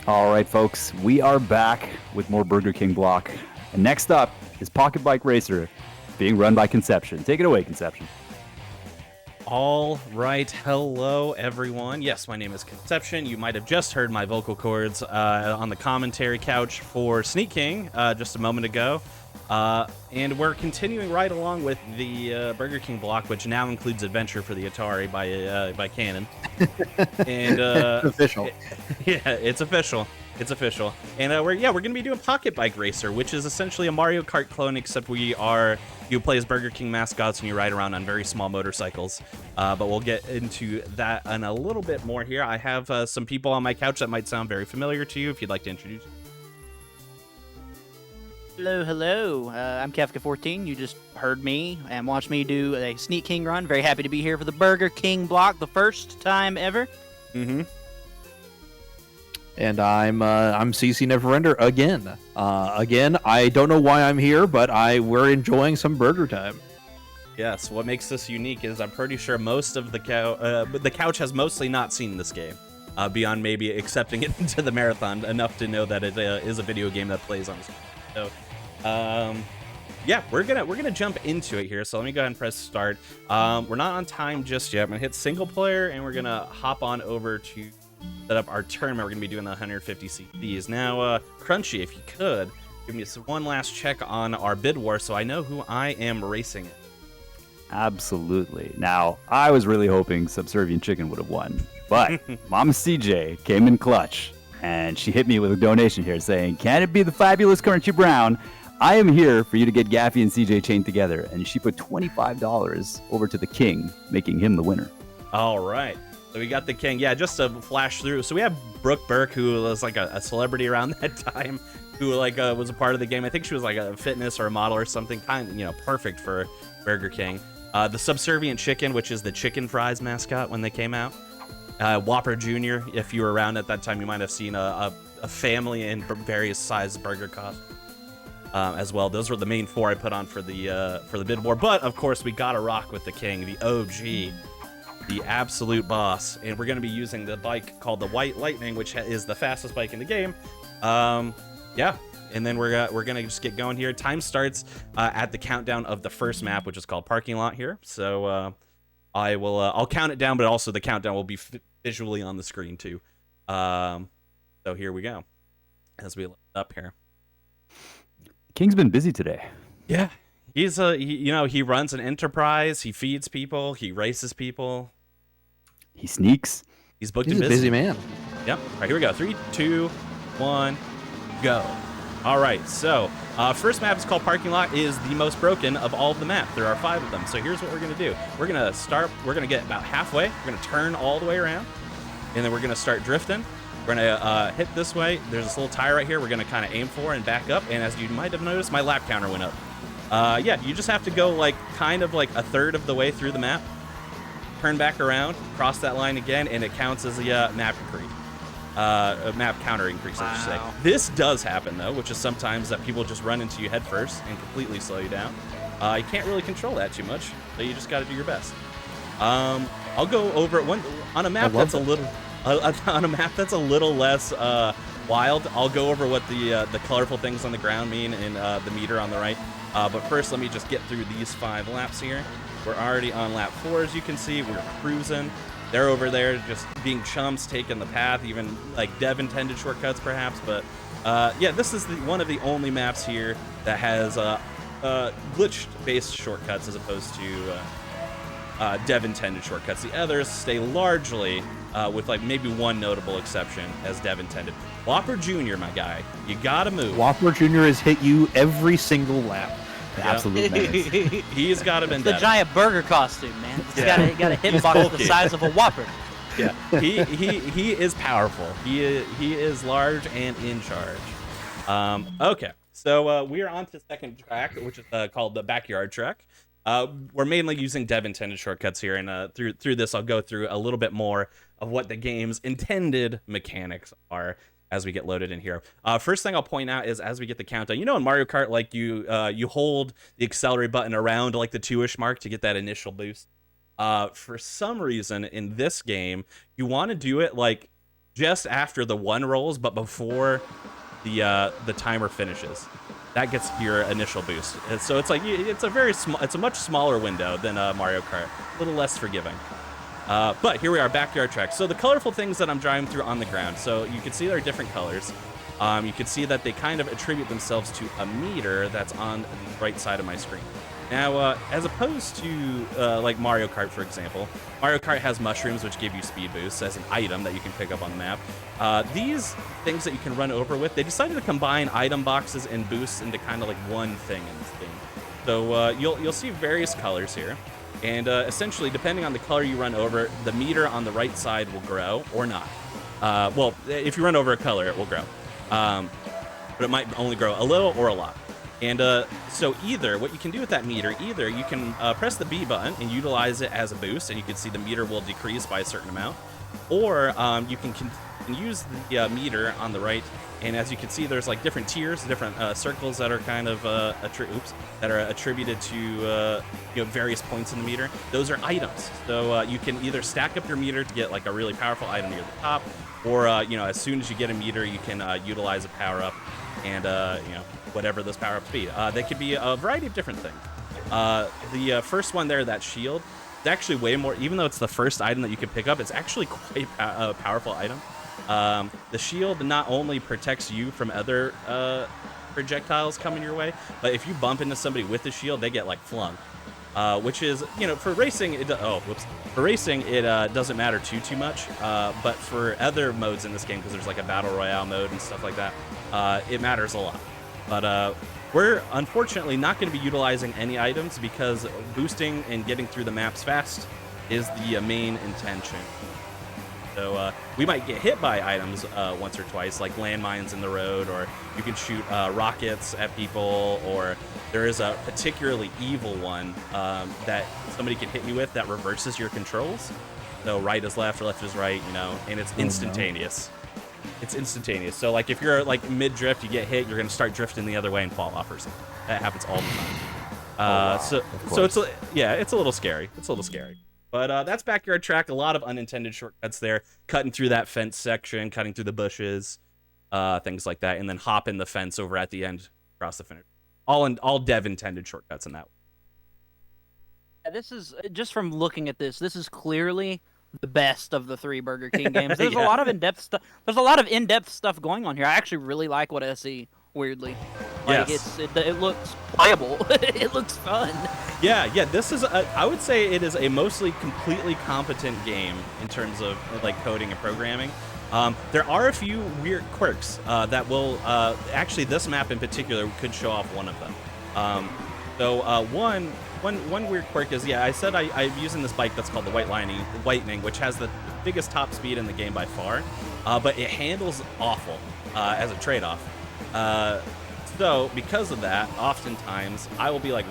All right, folks, we are back with more Burger King block. And next up is PocketBike Racer, being run by Konception. Take it away, Konception. All right, hello everyone. Yes, my name is Konception. You might have just heard my vocal cords on the commentary couch for Sneak King just a moment ago. And we're continuing right along with the Burger King block, which now includes Adventure for the Atari by Canon. And official. It's official. It's official. And we're going to be doing PocketBike Racer, which is essentially a Mario Kart clone, except you play as Burger King mascots and you ride around on very small motorcycles. But we'll get into that and a little bit more here. I have some people on my couch that might sound very familiar to you if you'd like to introduce them. Hello. I'm Kefka14. You just heard me and watched me do a Sneak King run. Very happy to be here for the Burger King block, the first time ever. Mm-hmm. And I'm CCNeverender again. Again, I don't know why I'm here, but we're enjoying some burger time. Yes, what makes this unique is I'm pretty sure most of the couch has mostly not seen this game, beyond maybe accepting it into the marathon enough to know that it is a video game that plays on the screen. So, yeah, we're gonna jump into it here. So let me go ahead and press start. We're not on time just yet. I'm gonna hit single player, and we're gonna hop on over to set up our tournament. We're gonna be doing the 150 CDs now. Crunchy, if you could give me one last check on our bid war, so I know who I am racing it. Absolutely. Now, I was really hoping Subservient Chicken would have won, but Mama CJ came in clutch, and she hit me with a donation here saying, "Can it be the fabulous Crunchy Brown? I am here for you to get Gaffy and CJ chained together." And she put $25 over to the king, making him the winner. All right. So we got the king. Yeah, just to flash through. So we have Brooke Burke, who was like a celebrity around that time, who was a part of the game. I think she was like a fitness or a model or something, perfect for Burger King. The Subservient Chicken, which is the chicken fries mascot when they came out. Whopper Jr., if you were around at that time, you might have seen a family in various size burger costumes as well. Those were the main four I put on for the bid war. But of course, we gotta rock with the king, the OG, the absolute boss. And we're gonna be using the bike called the White Lightning, which is the fastest bike in the game. Yeah. And then we're gonna just get going here. Time starts at the countdown of the first map, which is called Parking Lot here. So I'll count it down, but also the countdown will be visually on the screen too. So here we go as we look up here. King's been busy today. Yeah, he runs an enterprise. He feeds people. He races people. He sneaks. He's booked He's and a busy. busy man. Yep. All right, here we go. 3, 2, 1, go. All right, so first map is called Parking Lot. Is the most broken of all of the maps. There are 5 of them. So here's what we're gonna do. We're gonna get about halfway. We're gonna turn all the way around, and then we're gonna start drifting. We're gonna hit this way. There's this little tire right here. We're gonna kind of aim for and back up. And as you might have noticed, my lap counter went up. Yeah, you just have to go kind of like a third of the way through the map, turn back around, cross that line again, and it counts as a map increase. A map counter increase, I should say. This does happen though, which is sometimes that people just run into you head first and completely slow you down. You can't really control that too much, so you just got to do your best. I'll go over it on a map that's a little less wild. I'll go over what the colorful things on the ground mean and the meter on the right. But first, let me just get through these 5 laps here. We're already on lap 4, as you can see. We're cruising. They're over there just being chumps, taking the path, even like dev intended shortcuts perhaps. But yeah, this is one of the only maps here that has glitch based shortcuts as opposed to dev intended shortcuts. The others stay largely with like maybe one notable exception as dev intended. Whopper Jr., my guy, you gotta move. Whopper Jr. has hit you every single lap. Absolute menace. He's got to been the giant burger costume, man. It's got a hitbox the size of a Whopper. Yeah, he is powerful. He is large and in charge. Okay, so we are on to the second track, which is called the backyard track. We're mainly using dev intended shortcuts here, and through this, I'll go through a little bit more of what the game's intended mechanics are as we get loaded in here. First thing I'll point out is as we get the countdown, in Mario Kart, like you hold the accelerate button around like the 2-ish mark to get that initial boost. For some reason in this game, you want to do it like just after the 1 rolls, but before the timer finishes. That gets your initial boost. And so it's like it's a much smaller window than Mario Kart, a little less forgiving. But here we are, backyard track. So the colorful things that I'm driving through on the ground. So you can see there are different colors. You can see that they kind of attribute themselves to a meter that's on the right side of my screen. Now, as opposed to like Mario Kart, for example, Mario Kart has mushrooms, which give you speed boosts as an item that you can pick up on the map. These things that you can run over with, they decided to combine item boxes and boosts into kind of like one thing in this game. So you'll see various colors here. And essentially, depending on the color you run over, the meter on the right side will grow or not. Well, if you run over a color, it will grow. But it might only grow a little or a lot. And so either, what you can do with that meter, either you can press the B button and utilize it as a boost, and you can see the meter will decrease by a certain amount. Or you can use the meter on the right, and as you can see, there's like different tiers, different circles that are kind of that are attributed to various points in the meter. Those are items. So you can either stack up your meter to get like a really powerful item near the top, or as soon as you get a meter, you can utilize a power up, and whatever those power ups be. They could be a variety of different things. The first one there, that shield, it's actually way more. Even though it's the first item that you can pick up, it's actually quite a powerful item. The shield not only protects you from other projectiles coming your way, but if you bump into somebody with the shield, they get like flung. Which is, for racing, it doesn't matter too much. But for other modes in this game, because there's like a battle royale mode and stuff like that, it matters a lot. But we're unfortunately not going to be utilizing any items, because boosting and getting through the maps fast is the main intention. So we might get hit by items once or twice, like landmines in the road, or you can shoot rockets at people, or there is a particularly evil one that somebody can hit you with that reverses your controls. So right is left or left is right, and it's instantaneous. It's instantaneous. So like if you're like mid-drift, you get hit, you're going to start drifting the other way and fall off or something. That happens all the time. So it's a little scary. It's a little scary. But that's backyard track. A lot of unintended shortcuts there. Cutting through that fence section, cutting through the bushes, things like that, and then hopping the fence over at the end across the finish. All dev intended shortcuts in that. This is, just from looking at this is clearly the best of the 3 Burger King games. There's a lot of in-depth stuff. There's a lot of in-depth stuff going on here. I actually really like what I see. Weirdly, like yes. It looks playable. It looks fun. Yeah. This is I would say it is a mostly completely competent game in terms of like coding and programming. There are a few weird quirks that will actually, this map in particular could show off one of them. One weird quirk is, I said I'm using this bike that's called the Lightning, which has the biggest top speed in the game by far, but it handles awful as a trade-off. So because of that, oftentimes I will be like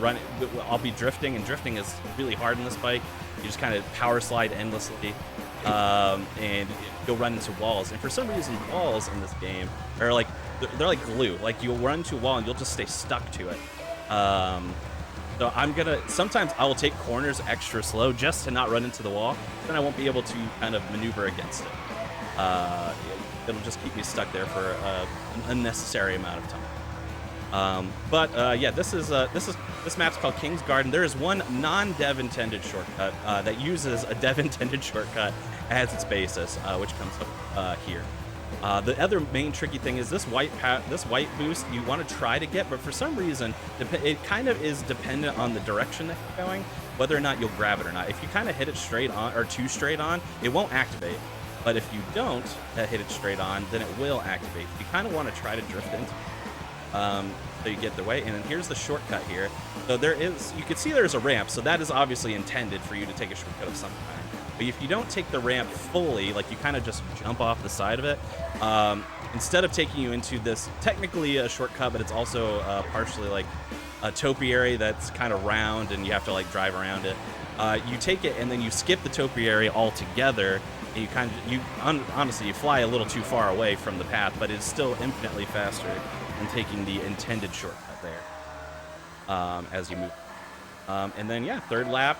I'll be drifting, and drifting is really hard in this bike. You just kind of power slide endlessly, and you'll run into walls. And for some reason, walls in this game are like, they're like glue. Like you'll run to a wall and you'll just stay stuck to it. So sometimes I will take corners extra slow just to not run into the wall. Then I won't be able to kind of maneuver against it. It'll just keep me stuck there for an unnecessary amount of time. This map's called King's Garden. There is one non-dev intended shortcut that uses a dev intended shortcut as its basis, which comes up here. The other main tricky thing is this white boost you want to try to get, but for some reason it kind of is dependent on the direction that you're going, whether or not you'll grab it or not. If you kind of hit it straight on or too straight on, it won't activate. But if you don't hit it straight on, then it will activate. You kind of want to try to drift into it, so you get the way. And then here's the shortcut here. So you can see there's a ramp, so that is obviously intended for you to take a shortcut of some kind. But if you don't take the ramp fully, like you kind of just jump off the side of it, instead of taking you into this, technically a shortcut, but it's also partially like a topiary that's kind of round and you have to like drive around it. You take it and then you skip the topiary altogether. And honestly, you fly a little too far away from the path, but it's still infinitely faster than taking the intended shortcut there as you move. And then, third lap,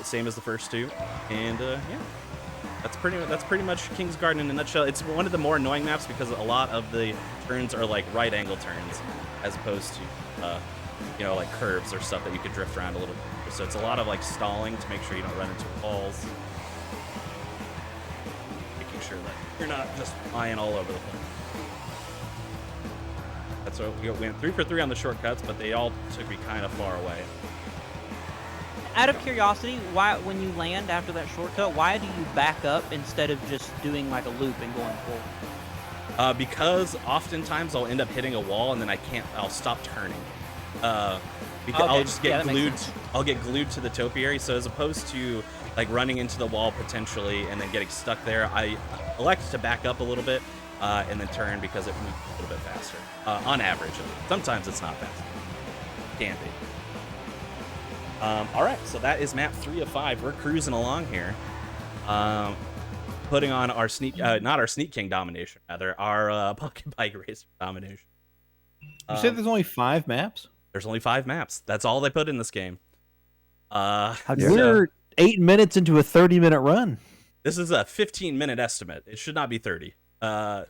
same as the first two. And, That's pretty much King's Garden in a nutshell. It's one of the more annoying maps because a lot of the turns are like right angle turns, as opposed to you know, like curves or stuff that you could drift around a little bit. So it's a lot of like stalling to make sure you don't run into walls, making sure that you're not just flying all over the place. That's what we went 3 for 3 on the shortcuts, but they all took me kind of far away. Out of curiosity, why, when you land after that shortcut, why do you back up instead of just doing like a loop and going full? Because oftentimes I'll end up hitting a wall and then I'll stop turning. Because Okay. I'll just get Yeah, glued. I'll get glued to the topiary. So as opposed to like running into the wall potentially and then getting stuck there, I elect to back up a little bit and then turn because it moves a little bit faster. On average, sometimes it's not fast. Can be. All right, so that is map 3 of 5. We're cruising along here, putting on our not our Sneak King domination, rather our PocketBike racer domination. You said there's only 5 maps? There's only 5 maps. That's all they put in this game. We're 8 minutes into a 30-minute run. This is a 15-minute estimate. It should not be 30.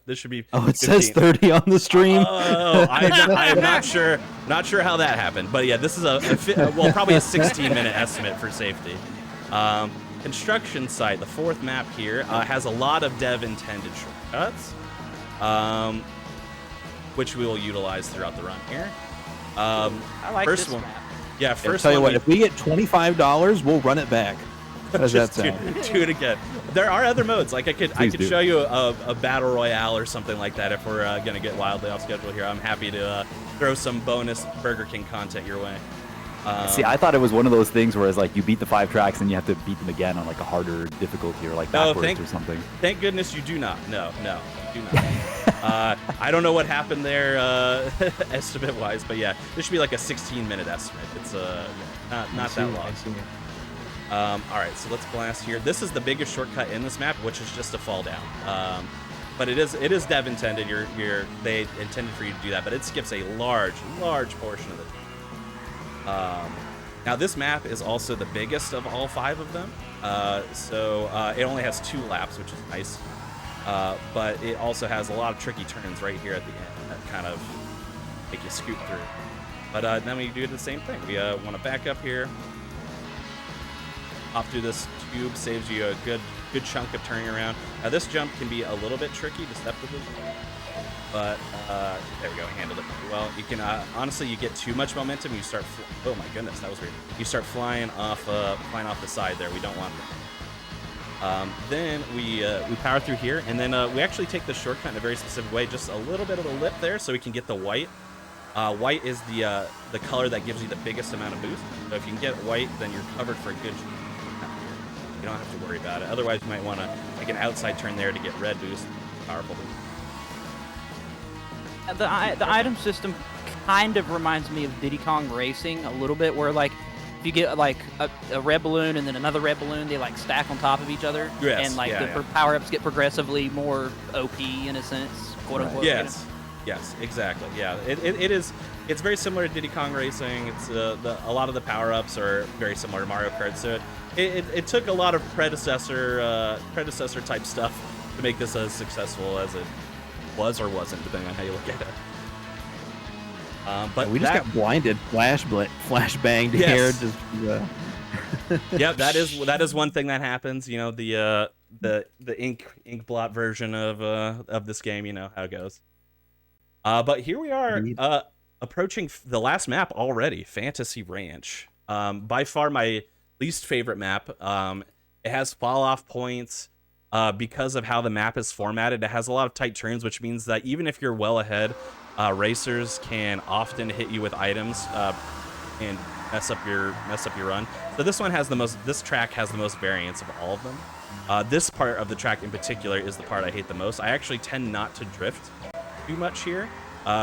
This should be. Oh, it 15. says 30 on the stream. Oh, I am not sure. Not sure how that happened, but yeah, this is well, probably a 16-minute estimate for safety. Construction site, the 4th map here, has a lot of dev-intended shortcuts, which we will utilize throughout the run here. I like first this one. map. Yeah, I'll first tell you one. what, if we get $25, we'll run it back. How does that sound? Do it again. There are other modes. Like I could do. show you a battle royale or something like that if we're gonna get wildly off schedule here. I'm happy to throw some bonus Burger King content your way. See, I thought it was one of those things where it's like you beat the 5 tracks and you have to beat them again on like a harder difficulty or like backwards or something. Thank goodness you do not. No, do not. I don't know what happened there estimate-wise, but yeah, this should be like a 16-minute estimate. It's not that long. All right, so let's blast here. This is the biggest shortcut in this map, which is just a fall down. But it is dev intended. They intended for you to do that, but it skips a large portion of the time. Now this map is also the biggest of all 5 of them, so it only has 2 laps, which is nice. But it also has a lot of tricky turns right here at the end that kind of make you scoot through. But then we do the same thing. We want to back up here. Hop through this tube, saves you a good chunk of turning around. Now this jump can be a little bit tricky deceptively, but there we go, handled it pretty well. You can honestly, you get too much momentum, you start. Oh my goodness, that was weird. You start flying off the side there. We don't want that. Then we power through here, and then we actually take the shortcut in a very specific way, just a little bit of a lip there, so we can get the white. White is the color that gives you the biggest amount of boost. So if you can get white, then you're covered for a good. You don't have to worry about it. Otherwise, you might want to make an outside turn there to get red boost. Powerful boost. The item system kind of reminds me of Diddy Kong Racing a little bit, where like if you get like a red balloon and then another red balloon, they like stack on top of each other, yes, and like the power-ups get progressively more OP in a sense, quote unquote. Yes, yes, exactly. Yeah, it is. It's very similar to Diddy Kong Racing. It's a lot of the power-ups are very similar to Mario Kart. So it took a lot of predecessor type stuff to make this as successful as it was or wasn't, depending on how you look at it. But we just got blinded, flash banged here. Just, yeah, that is one thing that happens. You know, the ink blot version of this game. You know how it goes. But here we are, approaching the last map already, Fantasy Ranch. By far my least favorite map. It has fall off points because of how the map is formatted. It has a lot of tight turns, which means that even if you're well ahead, racers can often hit you with items and mess up your run. So this track has the most variance of all of them. This part of the track in particular is the part I hate the most. I actually tend not to drift too much here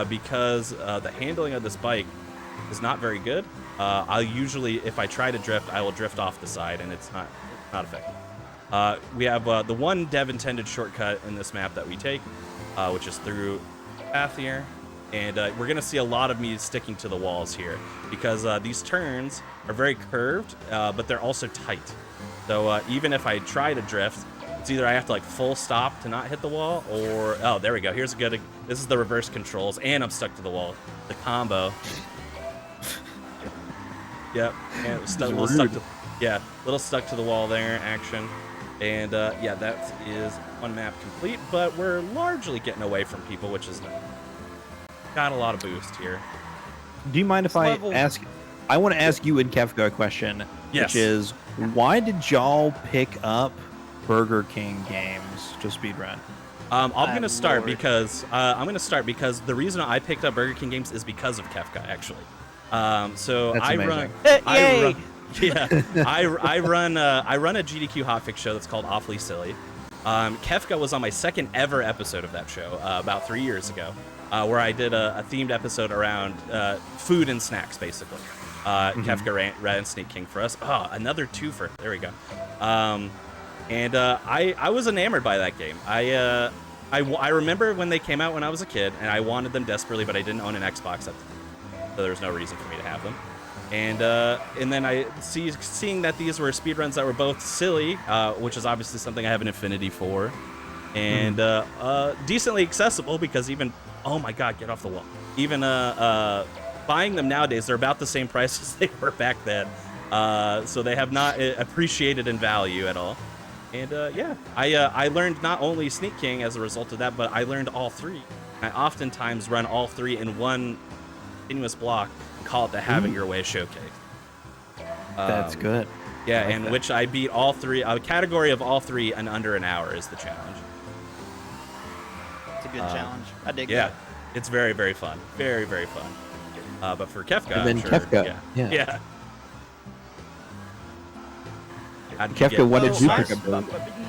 because the handling of this bike is not very good. I'll usually, if I try to drift, I will drift off the side, and it's not effective. We have the one dev intended shortcut in this map that we take, which is through the path here. And we're going to see a lot of me sticking to the walls here because these turns are very curved, but they're also tight. So even if I try to drift, it's either I have to like full stop to not hit the wall, or oh, there we go. Here's a good. This is the reverse controls, and I'm stuck to the wall. The combo. Yep, and little stuck to, yeah, little stuck to the wall there. Action, and yeah, that is one map complete. But we're largely getting away from people, which is nice. Got a lot of boost here. Do you mind if I ask? I want to ask you and Kefka a question, Yes. which is, why did y'all pick up Burger King games to speedrun? I'm gonna start because the reason I picked up Burger King games is because of Kefka, actually. So That's I amazing. run a GDQ hotfix show that's called Awfully Silly. Kefka was on my second ever episode of that show about 3 years ago, where I did a themed episode around food and snacks, basically. Kefka ran Sneak King for us. Oh, another twofer. There we go. And I was enamored by that game. I remember when they came out when I was a kid, and I wanted them desperately, but I didn't own an Xbox at the time, so there was no reason for me to have them. And then I seeing that these were speedruns that were both silly, which is obviously something I have an affinity for, and decently accessible because even, oh my god, get off the wall. Even buying them nowadays, they're about the same price as they were back then, so they have not appreciated in value at all. And yeah, I learned not only Sneak King as a result of that, but I learned all three. I oftentimes run all three in one continuous block and call it the Have It Your Way showcase. That's good. Yeah, like and that. which I beat all three. A category of all three in under an hour is the challenge. It's a good challenge. I dig Yeah, that. it's very, very fun. Very, very fun. But for Kefka, And then I'm sure, Kefka, yeah. How did you Kefka, get- what did you my, pick up?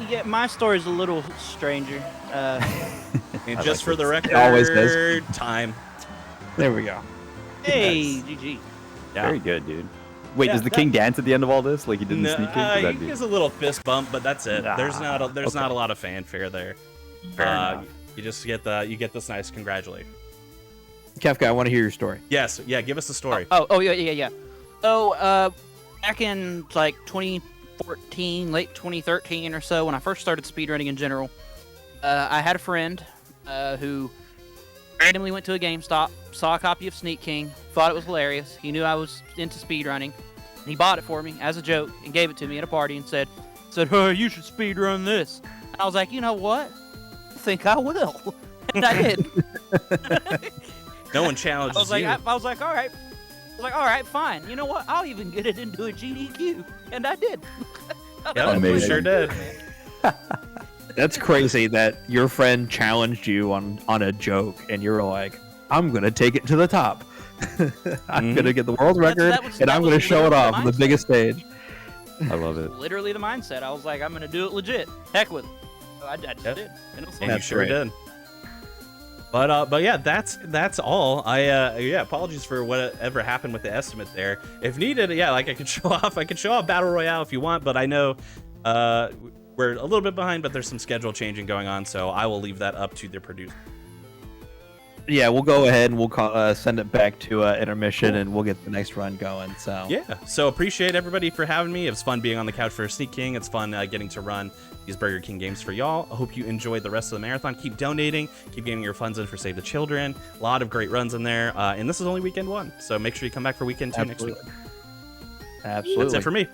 yeah, my story's a little stranger. And I just like for the this. record, It always does. time. There we go. Hey, GG. Yeah. Very good, dude. Wait, Yeah, does the that- king dance at the end of all this like he did in No, Sneak King? 'Cause that'd he be- gives a little fist bump, but that's it. There's Ah, not okay. a lot of fanfare there. Fair enough. You just get this nice congratulations. Kefka, I want to hear your story. Yes, yeah. Give us the story. Oh, yeah. So, back in like 2014, late 2013 or so, when I first started speedrunning in general, I had a friend who randomly went to a GameStop, saw a copy of Sneak King, thought it was hilarious. He knew I was into speedrunning, and he bought it for me as a joke and gave it to me at a party and said, "Oh, you should speedrun this." And I was like, you know what? I think I will, and I did. No one challenges I was like, you. I was like, all right. All right, fine. You know what? I'll even get it into a GDQ, and I did. Yeah, we Amazing. sure did. That's crazy that your friend challenged you on a joke, and you're like, "I'm gonna take it to the top. I'm gonna get the world record, and I'm gonna show it off on the biggest stage." I love it. Literally the mindset. I was like, I'm gonna do it legit. Heck with it. So I just Yep. did. And it was And fun. you That's sure great. did. But yeah, that's all. Yeah, apologies for whatever happened with the estimate there. If needed, yeah, like I could show off Battle Royale if you want, but I know we're a little bit behind, but there's some schedule changing going on, so I will leave that up to the producer. Yeah, we'll go ahead and we'll send it back to intermission, and we'll get the next run going. So Yeah, so appreciate everybody for having me. It was fun being on the couch for Sneak King. It's fun getting to run these Burger King games for y'all. I hope you enjoyed the rest of the marathon. Keep donating, keep getting your funds in for Save the Children. A lot of great runs in there, and this is only weekend one, so make sure you come back for weekend two next week. Absolutely. That's it for me.